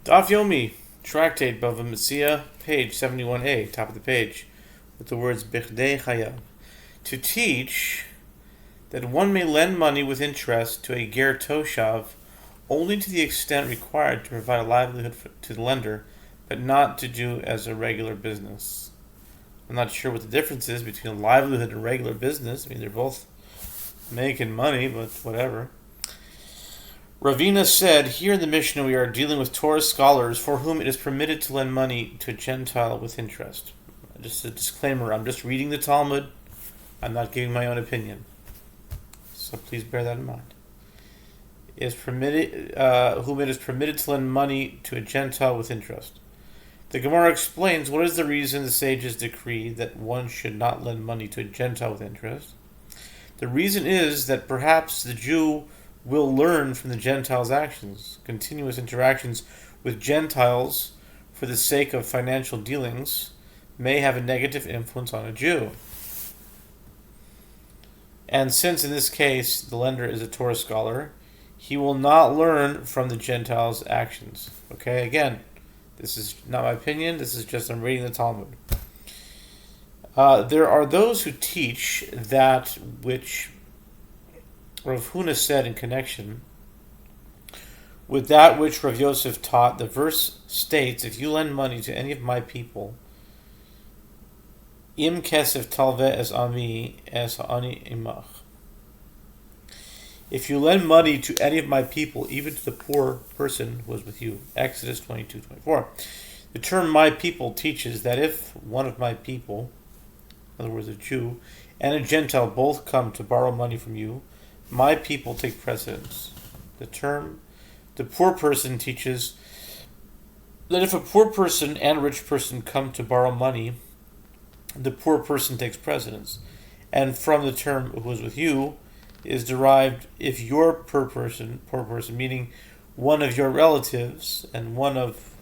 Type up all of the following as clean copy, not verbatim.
Daf Yomi, tractate Bava Metzia, page 71a, top of the page, with the words Bichdei Chayav. To teach that one may lend money with interest to a ger toshav only to the extent required to provide a livelihood to the lender, but not to do as a regular business. I'm not sure what the difference is between a livelihood and regular business. I mean, they're both making money, but whatever. Ravina said, here in the Mishnah we are dealing with Torah scholars for whom it is permitted to lend money to a Gentile with interest. Just a disclaimer, I'm just reading the Talmud. I'm not giving my own opinion. So please bear that in mind. Whom it is permitted to lend money to a Gentile with interest. The Gemara explains what is the reason the sages decree that one should not lend money to a Gentile with interest. The reason is that perhaps the Jew will learn from the Gentiles' actions. Continuous interactions with Gentiles for the sake of financial dealings may have a negative influence on a Jew. And since in this case the lender is a Torah scholar, he will not learn from the Gentiles' actions. Okay, again, this is not my opinion, this is just I'm reading the Talmud. There are those who teach that which Rav Huna said in connection with that which Rav Yosef taught. The verse states, if you lend money to any of my people, im kesef talve es ami es ha'ani imach. If you lend money to any of my people, even to the poor person who was with you. Exodus 22:24. The term my people teaches that if one of my people, in other words a Jew, and a Gentile both come to borrow money from you, my people take precedence. The poor person teaches that if a poor person and a rich person come to borrow money, the poor person takes precedence. And from the term who is with you is derived if your poor person, meaning one of your relatives and one of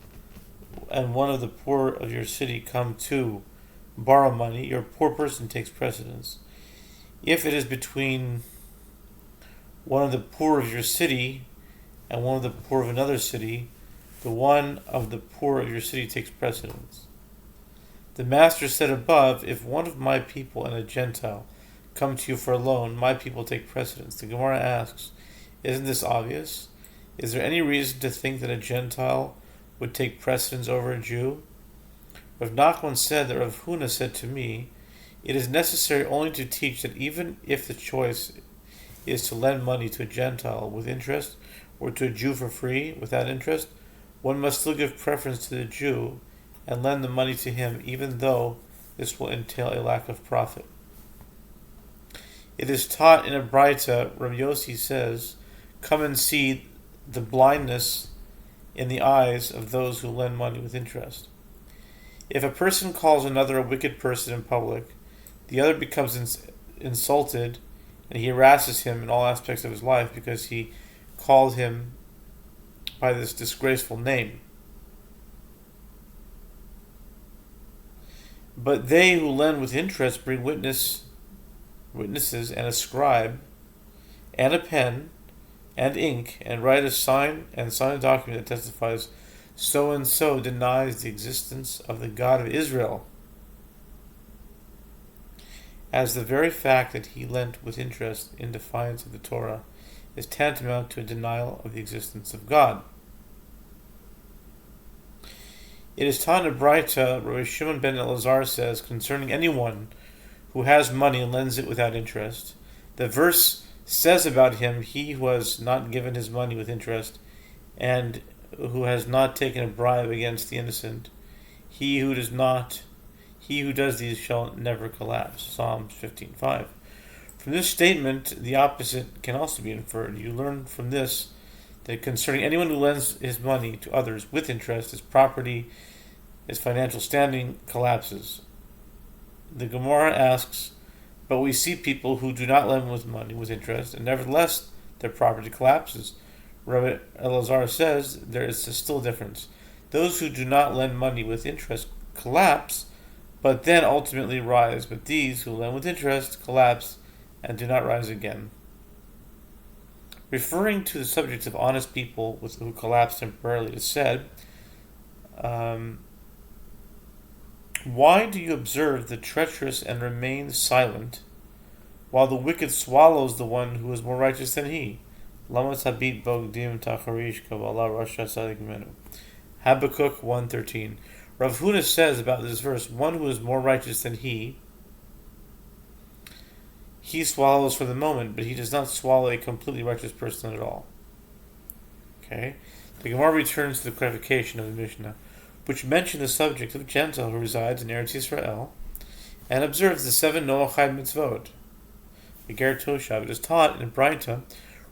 the poor of your city come to borrow money, your poor person takes precedence. If it is between one of the poor of your city and one of the poor of another city, the one of the poor of your city takes precedence. The master said above, if one of my people and a Gentile come to you for a loan, my people take precedence. The Gemara asks, isn't this obvious? Is there any reason to think that a Gentile would take precedence over a Jew? Rav Nachman said that Rav Huna said to me, it is necessary only to teach that even if the choice is to lend money to a Gentile with interest or to a Jew for free without interest, one must still give preference to the Jew and lend the money to him, even though this will entail a lack of profit. It is taught in a Braita, Rabbi Yossi says, come and see the blindness in the eyes of those who lend money with interest. If a person calls another a wicked person in public, the other becomes insulted, and he harasses him in all aspects of his life because he called him by this disgraceful name. But they who lend with interest bring witnesses and a scribe and a pen and ink and write a sign and sign a document that testifies so and so denies the existence of the God of Israel, as the very fact that he lent with interest in defiance of the Torah is tantamount to a denial of the existence of God. It is taught in a Braita, Rabbi Shimon ben Elazar says, concerning anyone who has money and lends it without interest, the verse says about him, he who has not given his money with interest and who has not taken a bribe against the innocent, he who does these shall never collapse. Psalms 15:5. From this statement, the opposite can also be inferred. You learn from this that concerning anyone who lends his money to others with interest, his property, his financial standing collapses. The Gemara asks, but we see people who do not lend with money with interest, and nevertheless their property collapses. Rabbi Elazar says there is still a difference. Those who do not lend money with interest collapse, but then ultimately rise. But these who lend with interest collapse and do not rise again. Referring to the subject of honest people who collapse temporarily, it is said Um, why do you observe the treacherous and remain silent, while the wicked swallows the one who is more righteous than he? Lama tabit bogdim tacharish kabbalah rasha tzadik menu. Habakkuk 1:13. Rav Huna says about this verse, one who is more righteous than he swallows for the moment, but he does not swallow a completely righteous person at all. Okay? The Gemara returns to the clarification of the Mishnah, which mentioned the subject of a Gentile who resides in Eretz Yisrael and observes the 7 Noachide mitzvot. The Ger Toshav, it is taught in Braita,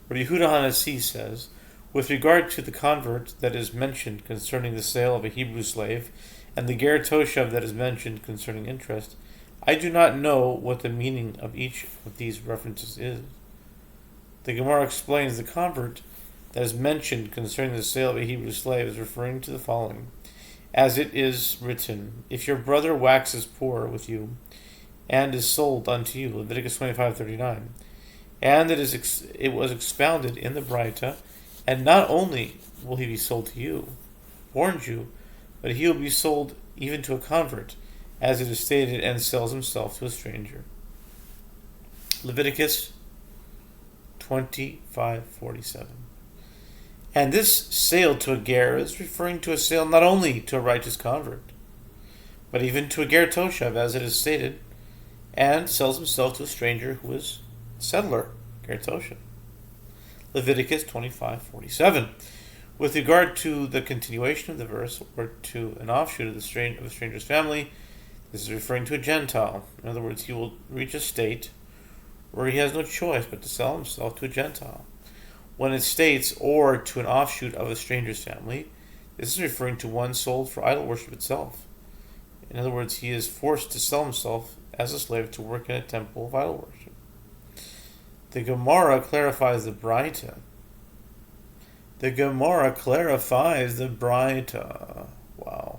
where Yehuda HaNasi says, with regard to the convert that is mentioned concerning the sale of a Hebrew slave, and the Ger Toshav that is mentioned concerning interest, I do not know what the meaning of each of these references is. The Gemara explains the convert that is mentioned concerning the sale of a Hebrew slave is referring to the following. As it is written, if your brother waxes poor with you, and is sold unto you, Leviticus 25:39, and it was expounded in the Braita, and not only will he be sold to you, born Jew, but he will be sold even to a convert, as it is stated, and sells himself to a stranger. Leviticus 25:47. And this sale to a ger is referring to a sale not only to a righteous convert, but even to a ger toshav, as it is stated, and sells himself to a stranger who is a settler, ger toshav. Leviticus 25:47. With regard to the continuation of the verse, or to an offshoot of a stranger's family, this is referring to a Gentile. In other words, he will reach a state where he has no choice but to sell himself to a Gentile. When it states, or to an offshoot of a stranger's family, this is referring to one sold for idol worship itself. In other words, he is forced to sell himself as a slave to work in a temple of idol worship. The Gemara clarifies the Braita. Wow.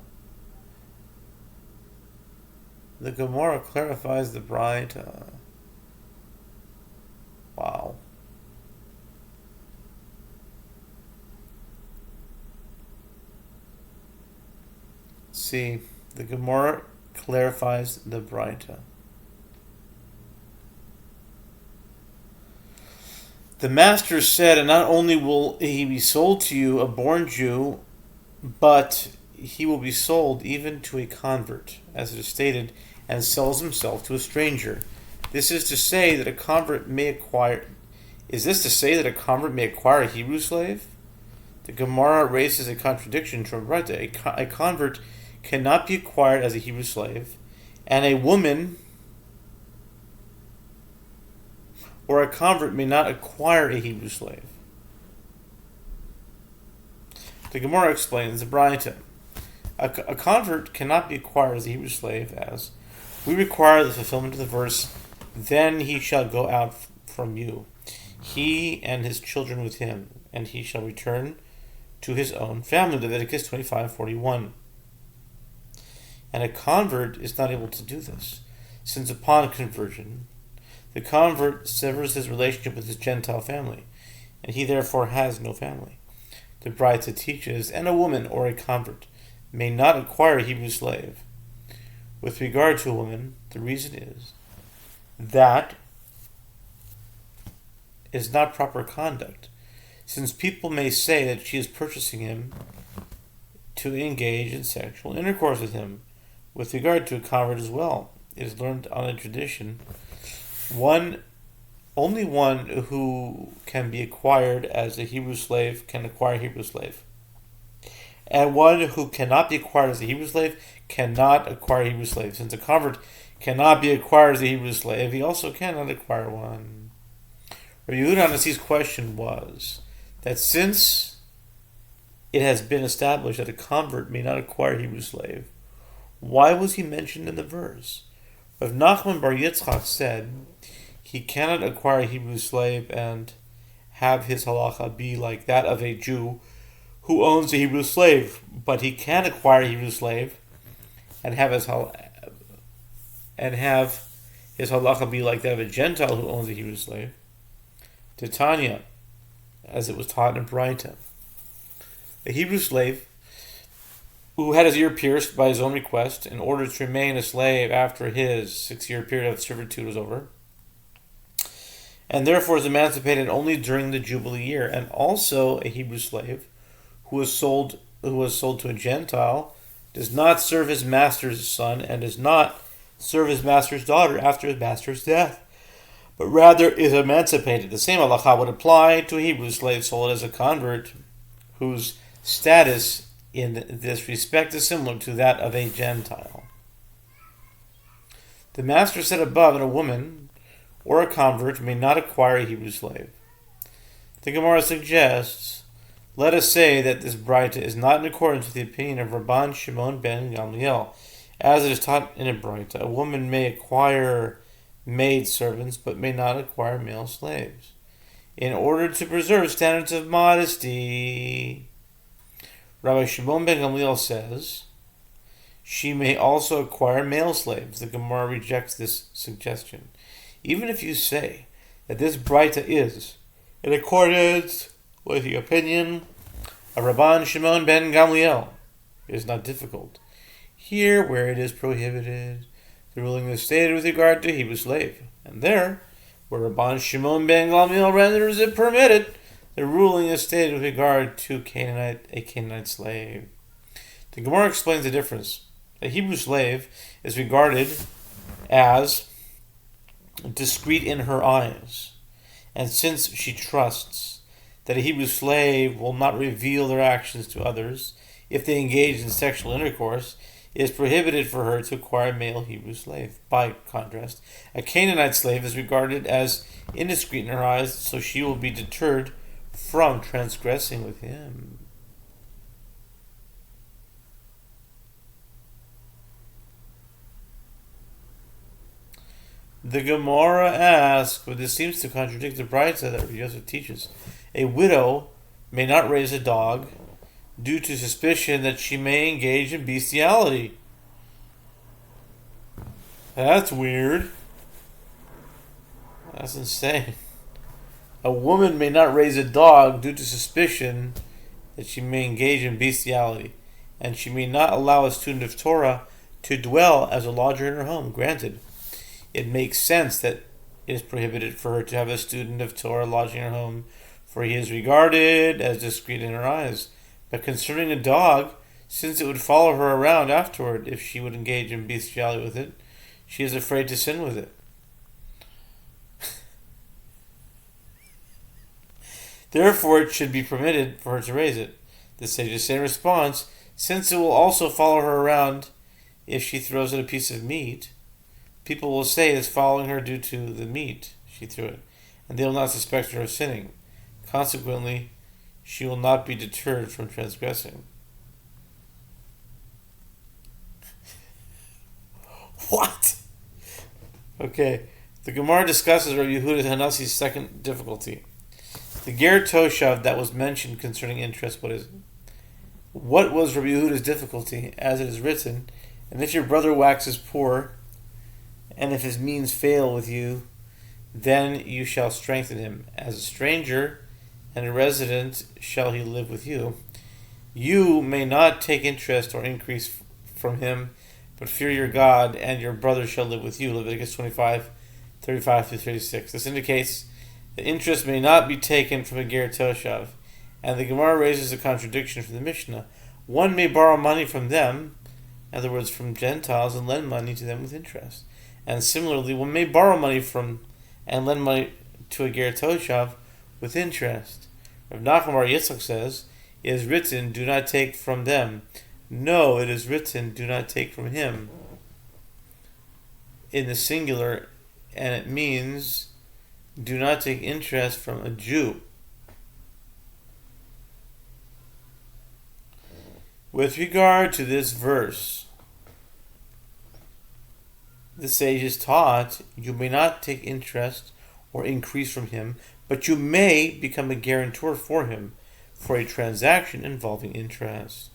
The Gemara clarifies the Braita. Wow. See, the Gemara clarifies the Braita. The master said, and not only will he be sold to you, a born Jew, but he will be sold even to a convert, as it is stated, and sells himself to a stranger. This is to say that a convert may acquire... Is this to say that a convert may acquire a Hebrew slave? The Gemara raises a contradiction from Braita. A convert cannot be acquired as a Hebrew slave, and a woman or a convert may not acquire a Hebrew slave. The Gemara explains the Braita. A convert cannot be acquired as a Hebrew slave, as we require the fulfillment of the verse, then he shall go out from you, he and his children with him, and he shall return to his own family. Leviticus 25:41. And a convert is not able to do this, since upon conversion, the convert severs his relationship with his Gentile family, and he therefore has no family. The Braita teaches, and a woman or a convert may not acquire a Hebrew slave. With regard to a woman, the reason is that is not proper conduct, since people may say that she is purchasing him to engage in sexual intercourse with him. With regard to a convert as well, it is learned on a tradition, only one who can be acquired as a Hebrew slave can acquire a Hebrew slave. And one who cannot be acquired as a Hebrew slave cannot acquire a Hebrew slave. Since a convert cannot be acquired as a Hebrew slave, he also cannot acquire one. Rabbi Yehuda HaNasi's question was that since it has been established that a convert may not acquire a Hebrew slave, why was he mentioned in the verse? Rav Nachman Bar Yitzchak said he cannot acquire a Hebrew slave and have his halacha be like that of a Jew who owns a Hebrew slave, but he can acquire a Hebrew slave and have his halacha be like that of a Gentile who owns a Hebrew slave. Titania, as it was taught in Braita, a Hebrew slave who had his ear pierced by his own request in order to remain a slave after his 6-year period of servitude was over, and therefore is emancipated only during the Jubilee year, and also a Hebrew slave who was sold to a Gentile does not serve his master's son and does not serve his master's daughter after his master's death, but rather is emancipated. The same halacha would apply to a Hebrew slave sold as a convert, whose status in this respect is similar to that of a Gentile. The master said above, and a woman or a convert may not acquire a Hebrew slave. The Gemara suggests, let us say that this Braita is not in accordance with the opinion of Rabban Shimon ben Gamliel. As it is taught in a Braita, a woman may acquire maid servants, but may not acquire male slaves, in order to preserve standards of modesty. Rabbi Shimon ben Gamliel says, she may also acquire male slaves. The Gemara rejects this suggestion. Even if you say that this Braita is in accordance with the opinion of Rabban Shimon ben Gamliel, it is not difficult. Here, where it is prohibited, the ruling is stated with regard to Hebrew slave, and there, where Rabban Shimon ben Gamliel renders it permitted, the ruling is stated with regard to a Canaanite slave. The Gemara explains the difference. A Hebrew slave is regarded as discreet in her eyes, and since she trusts that a Hebrew slave will not reveal their actions to others if they engage in sexual intercourse, it is prohibited for her to acquire a male Hebrew slave. By contrast, a Canaanite slave is regarded as indiscreet in her eyes, so she will be deterred from transgressing with him. The Gemara asks, but this seems to contradict the Braita that Yehoshua teaches. A widow may not raise a dog due to suspicion that she may engage in bestiality. That's weird. That's insane. A woman may not raise a dog due to suspicion that she may engage in bestiality, and she may not allow a student of Torah to dwell as a lodger in her home. Granted, it makes sense that it is prohibited for her to have a student of Torah lodging in her home, for he is regarded as discreet in her eyes. But concerning a dog, since it would follow her around afterward if she would engage in bestiality with it, she is afraid to sin with it. Therefore, it should be permitted for her to raise it. The sages say in response, since it will also follow her around if she throws it a piece of meat, people will say it is following her due to the meat she threw it, and they will not suspect her of sinning. Consequently, she will not be deterred from transgressing. What? Okay, the Gemara discusses Rabbi Yehuda Hanasi's second difficulty. The Ger Toshav that was mentioned concerning interest, what is it? What was Rabbi Yehuda's difficulty, as it is written, and if your brother waxes poor, and if his means fail with you, then you shall strengthen him. As a stranger and a resident shall he live with you. You may not take interest or increase from him, but fear your God, and your brother shall live with you. Leviticus 25:35-36. This indicates that interest may not be taken from a ger toshav, and the Gemara raises a contradiction from the Mishnah. One may borrow money from them, in other words, from Gentiles, and lend money to them with interest. And similarly, one may borrow money from and lend money to a ger toshav with interest. Rav Nachman bar Yitzchak says, it is written, do not take from them. No, it is written, do not take from him. In the singular, and it means, do not take interest from a Jew. With regard to this verse, the sages taught, you may not take interest or increase from him, but you may become a guarantor for him for a transaction involving interest.